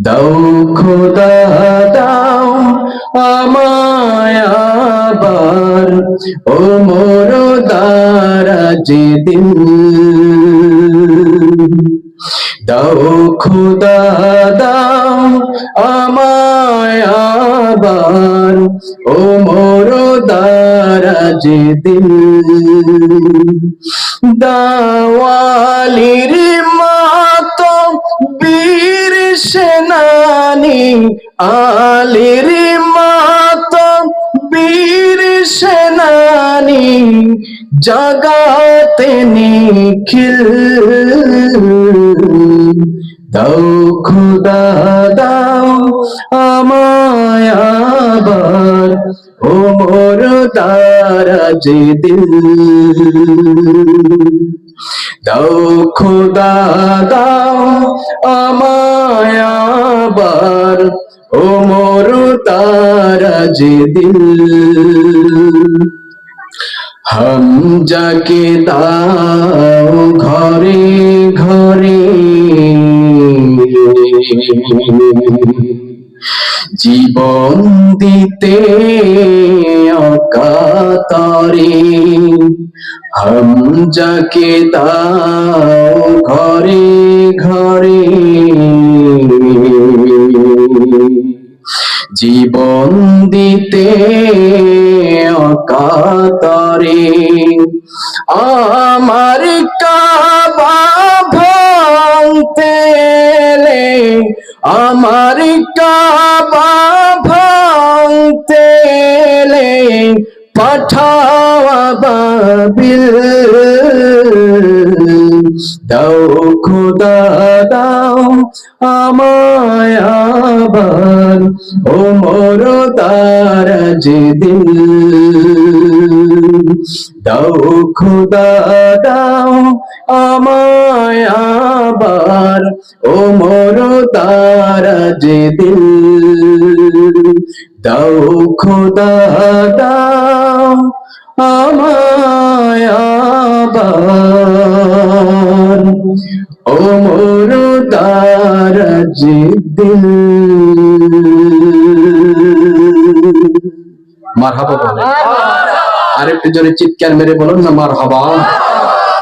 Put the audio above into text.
দাও খোদা দাও আমায় আবার ও মোর দারাজ দিল। দাও খোদা দাও আমায় আবার ও মোর দারাজ দিল। দাওয়ালির মতো বীর সেনানি আলির মতো বীর সেনানি জাগাতে নিখিল। দাও খোদা দাও আমায় আবার ও মোর দারাজ দিল। দাও খোদা দাও আমায় আবার ও মোর দারাজ দিল। হামজাকে দাও ঘরে ঘরে জীবন দিতে অকাতরে। হামজাকে দাও ঘরে ঘরে জীবন দিতে অকাতরে। আমার কাবা ভাঙতে এলে আমার কাবা ভাঙতে এলে পাঠাও আবাবিল। দাও খোদা দাও আমায় আবার ও মোর দারাজ দিল। দাও খোদা দাও আমায় আবার ও মোর দারাজ দিল। দাও খোদা দাও আমায় আবার ও মোর দারাজ দিল। মারহাবা বলেন, আরেকটু জোরে চিৎকার মেরে বলুন না মারহাবা।